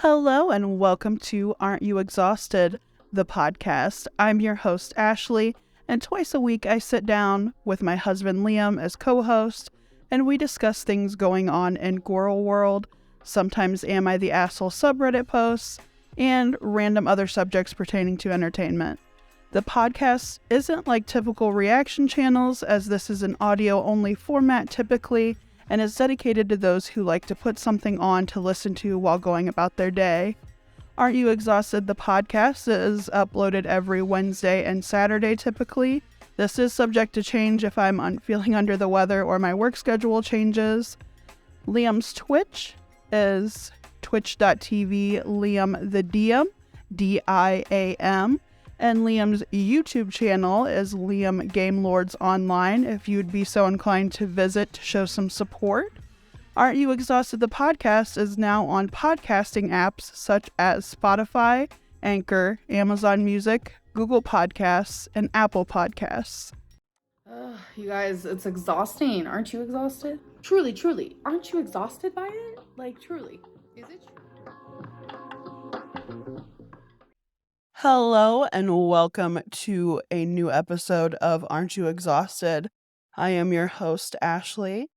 Hello and welcome to Aren't You Exhausted, the podcast. I'm your host, Ashley, and twice a week I sit down with my husband, Liam, as co-host, and we discuss things going on in gorlworld, sometimes Am I the Asshole subreddit posts, and random other subjects pertaining to entertainment. The podcast isn't like typical reaction channels, as this is an audio-only format typically, and is dedicated to those who like to put something on to listen to while going about their day. Aren't You Exhausted? The podcast is uploaded every Wednesday and Saturday typically. This is subject to change if I'm feeling under the weather or my work schedule changes. Liam's Twitch is twitch.tv Liam the Diam, D-I-A-M. And Liam's YouTube channel is LiamGameLordsOnline, if you'd be so inclined to visit to show some support. Aren't You Exhausted? The podcast is now on podcasting apps such as Spotify, Anchor, Amazon Music, Google Podcasts, and Apple Podcasts. You guys, it's exhausting. Aren't you exhausted? Truly. Aren't you exhausted by it? Like, truly. Is it true? Hello and welcome to a new episode of Aren't You Exhausted? I am your host, Ashley,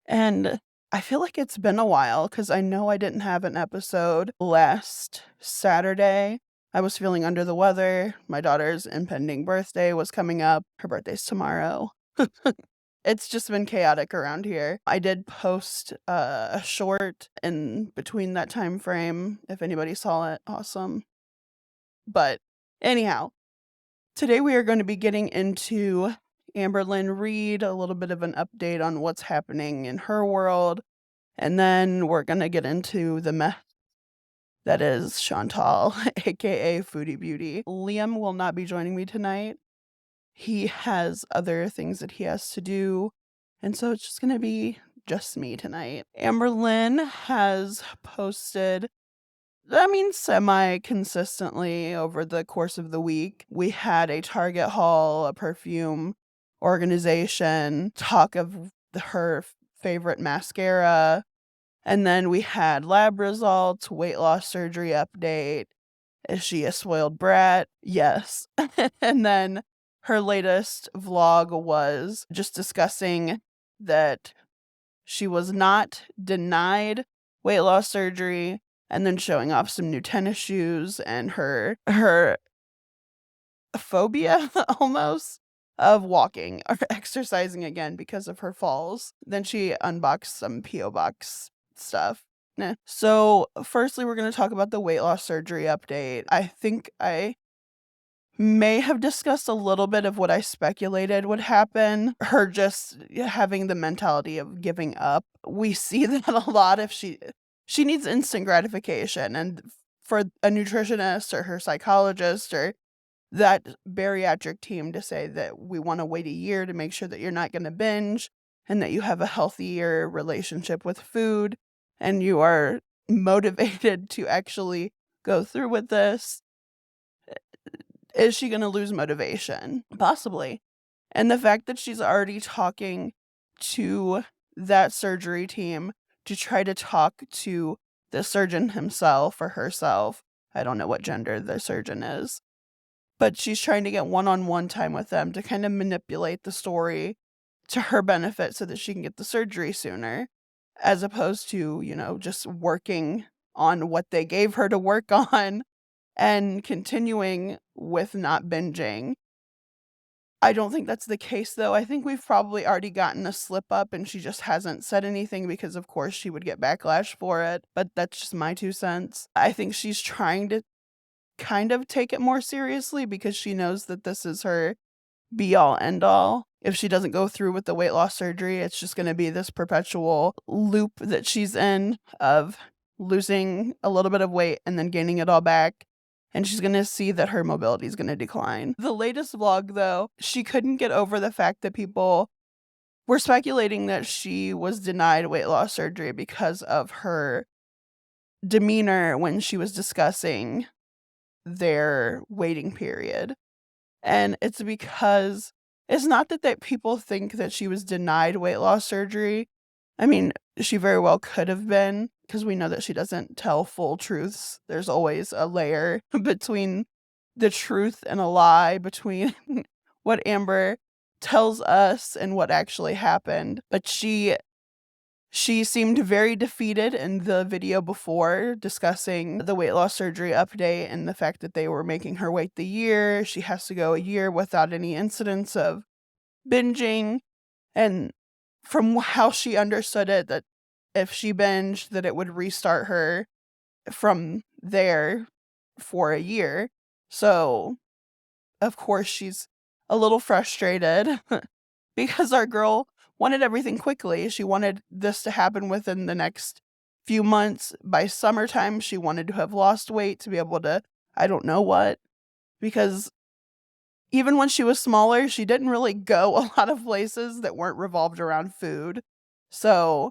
and I feel like it's been a while because I know I didn't have an episode last Saturday. I was feeling under the weather. My daughter's impending birthday was coming up. Her birthday's tomorrow. It's just been chaotic around here. I did post a short in between that time frame. If anybody saw it, awesome. But anyhow, today we are going to be getting into Amberlynn Reid, a little bit of an update on what's happening in her world, and then we're going to get into the mess that is Chantal, aka Foodie Beauty. Liam will not be joining me tonight. He has other things that he has to do, and so it's just going to be just me tonight. Amberlynn has posted semi-consistently over the course of the week. We had a Target haul, a perfume organization, talk of her favorite mascara, and then we had lab results, weight loss surgery update. Is she a spoiled brat? Yes. And then her latest vlog was just discussing that she was not denied weight loss surgery, and then showing off some new tennis shoes and her phobia almost of walking or exercising again because of her falls. Then she unboxed some P.O. Box stuff. So firstly, we're going to talk about the weight loss surgery update. I think I may have discussed a little bit of what I speculated would happen. Her just having the mentality of giving up. We see that a lot if she needs instant gratification, and for a nutritionist or her psychologist or that bariatric team to say that we want to wait a year to make sure that you're not going to binge and that you have a healthier relationship with food and you are motivated to actually go through with this. Is she going to lose motivation? Possibly. And the fact that she's already talking to that surgery team to try to talk to the surgeon himself or herself. I don't know what gender the surgeon is. But she's trying to get one-on-one time with them to kind of manipulate the story to her benefit so that she can get the surgery sooner, as opposed to, just working on what they gave her to work on and continuing with not binging. I don't think that's the case, though. I think we've probably already gotten a slip up and she just hasn't said anything because, of course, she would get backlash for it. But that's just my 2 cents. I think she's trying to kind of take it more seriously because she knows that this is her be-all, end-all. If she doesn't go through with the weight loss surgery, it's just going to be this perpetual loop that she's in of losing a little bit of weight and then gaining it all back. And she's going to see that her mobility is going to decline. The latest vlog, though, she couldn't get over the fact that people were speculating that she was denied weight loss surgery because of her demeanor when she was discussing their waiting period. And it's because it's not that people think that she was denied weight loss surgery. I mean, she very well could have been. because we know that she doesn't tell full truths. There's always a layer between the truth and a lie, between what Amber tells us and what actually happened. But she seemed very defeated in the video before, discussing the weight loss surgery update and the fact that they were making her wait the year. She has to go a year without any incidents of binging. And from how she understood it, that if she binged, that it would restart her from there for a year. So, of course, she's a little frustrated because our girl wanted everything quickly. She wanted this to happen within the next few months. By summertime, she wanted to have lost weight to be able to, I don't know what, because even when she was smaller, she didn't really go a lot of places that weren't revolved around food. So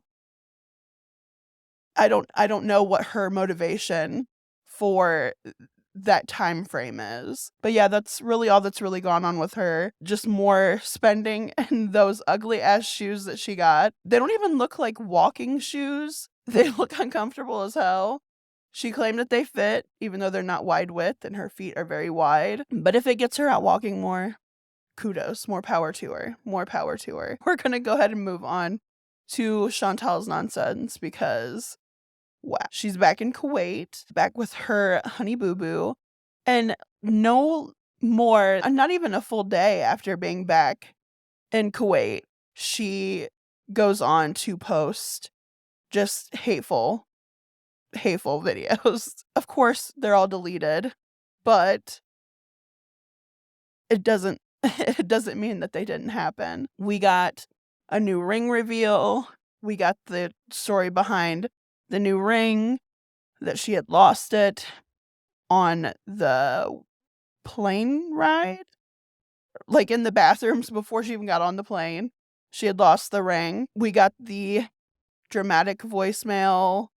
I don't know what her motivation for that time frame is. But yeah, that's really all that's really gone on with her. Just more spending and those ugly ass shoes that she got. They don't even look like walking shoes. They look uncomfortable as hell. She claimed that they fit, even though they're not wide width and her feet are very wide. But if it gets her out walking more, kudos, more power to her. More power to her. We're gonna go ahead and move on to Chantal's nonsense because wow, she's back in Kuwait, back with her honey boo boo, and no more, not even a full day after being back in Kuwait, she goes on to post just hateful videos. Of course, they're all deleted, but it doesn't it doesn't mean that they didn't happen. We got a new ring reveal. We got the story behind the new ring, that she had lost it on the plane ride, like in the bathrooms before she even got on the plane. She had lost the ring. We got the dramatic voicemail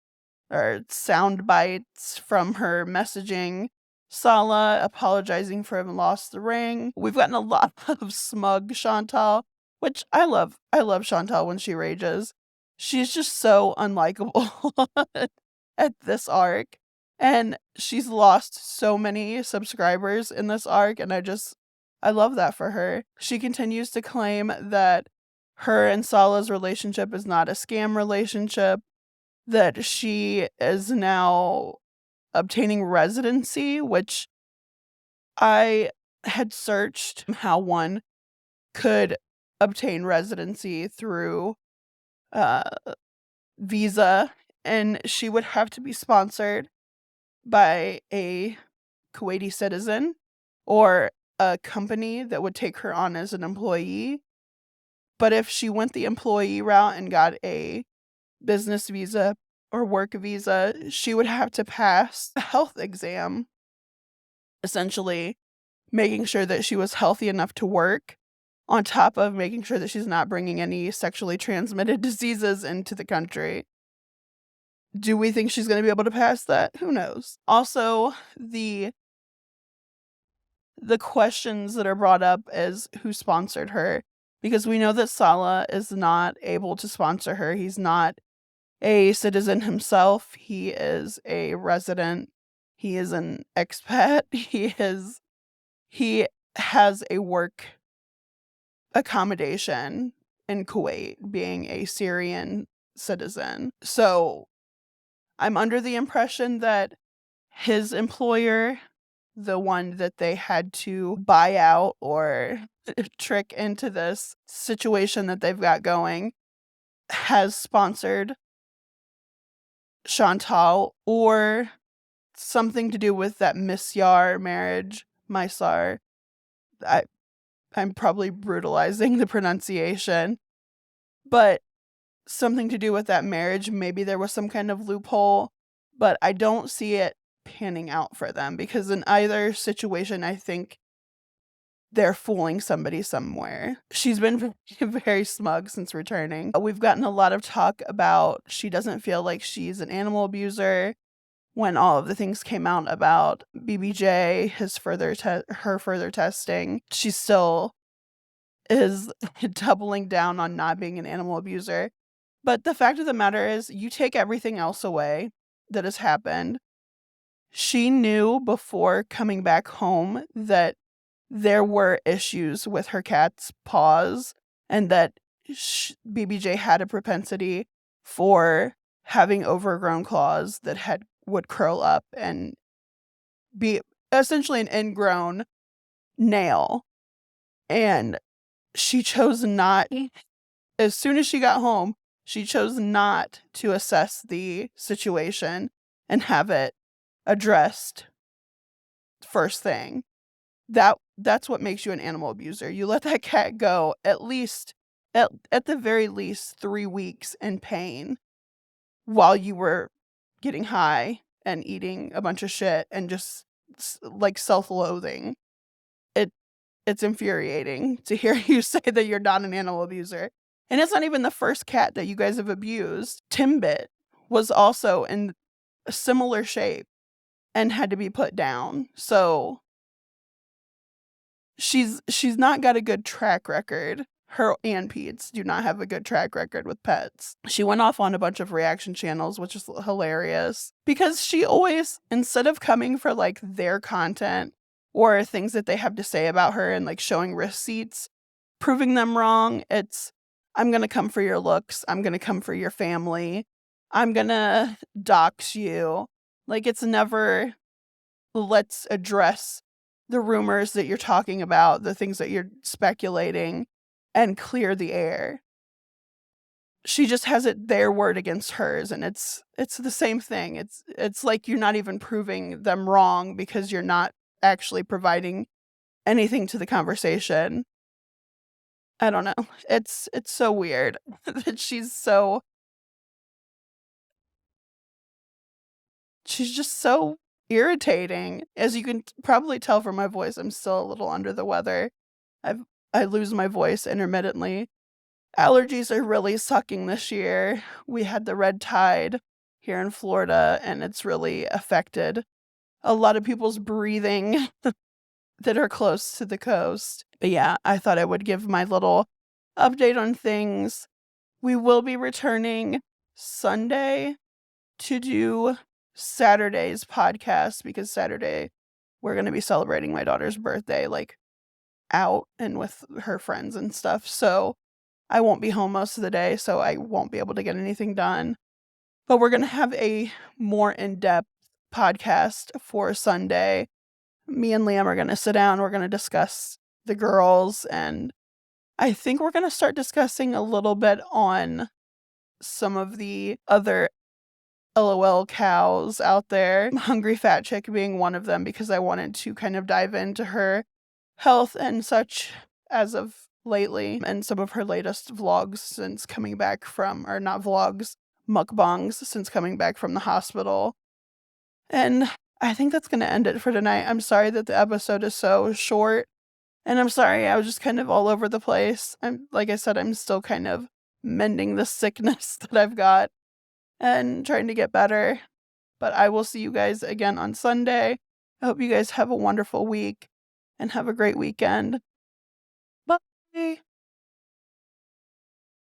or sound bites from her messaging Sala apologizing for having lost the ring. We've gotten a lot of smug Chantal, which I love. I love Chantal when she rages. She's just so unlikable at this arc. And she's lost so many subscribers in this arc, and I love that for her. She continues to claim that her and Sala's relationship is not a scam relationship, that she is now obtaining residency, which I had searched how one could obtain residency through uh, visa, and she would have to be sponsored by a Kuwaiti citizen or a company that would take her on as an employee. But if she went the employee route and got a business visa or work visa, she would have to pass a health exam, essentially making sure that she was healthy enough to work, on top of making sure that she's not bringing any sexually transmitted diseases into the country. Do we think she's going to be able to pass that? Who knows? Also, the questions that are brought up is who sponsored her, because we know that Sala is not able to sponsor her. He's not a citizen himself. He is a resident. He is an expat. He has a work accommodation in Kuwait, being a Syrian citizen. So I'm under the impression that his employer, the one that they had to buy out or trick into this situation that they've got going, has sponsored Chantal, or something to do with that Misyar marriage. Mysar. I'm probably brutalizing the pronunciation, but something to do with that marriage. Maybe there was some kind of loophole, but I don't see it panning out for them, because in either situation, I think they're fooling somebody somewhere. She's been very smug since returning. We've gotten a lot of talk about she doesn't feel like she's an animal abuser. When all of the things came out about BBJ, her further testing, she still is doubling down on not being an animal abuser. But the fact of the matter is, you take everything else away that has happened. She knew before coming back home that there were issues with her cat's paws and that BBJ had a propensity for having overgrown claws that would curl up and be essentially an ingrown nail. And she chose not, as soon as she got home, she chose not to assess the situation and have it addressed first thing. That's what makes you an animal abuser. You let that cat go at the very least 3 weeks in pain while you were getting high and eating a bunch of shit and just like self-loathing. It's infuriating to hear you say that you're not an animal abuser. And it's not even the first cat that you guys have abused. Timbit was also in a similar shape and had to be put down. So she's not got a good track record. Her and Pete's do not have a good track record with pets. She went off on a bunch of reaction channels, which is hilarious because she always, instead of coming for like their content or things that they have to say about her and like showing receipts, proving them wrong, it's, I'm going to come for your looks. I'm going to come for your family. I'm going to dox you. Like, it's never, let's address the rumors that you're talking about, the things that you're speculating, and clear the air. She just has it their word against hers, and it's the same thing. It's like you're not even proving them wrong because you're not actually providing anything to the conversation. I don't know. It's so weird that she's just so irritating. As you can probably tell from my voice, I'm still a little under the weather. I lose my voice intermittently. Allergies are really sucking this year. We had the red tide here in Florida, and it's really affected a lot of people's breathing that are close to the coast. But yeah, I thought I would give my little update on things. We will be returning Sunday to do Saturday's podcast because Saturday we're going to be celebrating my daughter's birthday, like out and with her friends and stuff. So I won't be home most of the day, so I won't be able to get anything done. But we're going to have a more in-depth podcast for Sunday. Me and Liam are going to sit down. We're going to discuss the girls, and I think we're going to start discussing a little bit on some of the other LOL cows out there. Hungry Fatchick being one of them because I wanted to kind of dive into her health and such as of lately and some of her latest vlogs since coming back from, or not vlogs, mukbangs since coming back from the hospital. And I think that's going to end it for tonight. I'm sorry that the episode is so short, and I'm sorry I was just kind of all over the place. Like I said, I'm still kind of mending the sickness that I've got and trying to get better. But I will see you guys again on Sunday. I hope you guys have a wonderful week and have a great weekend. Bye.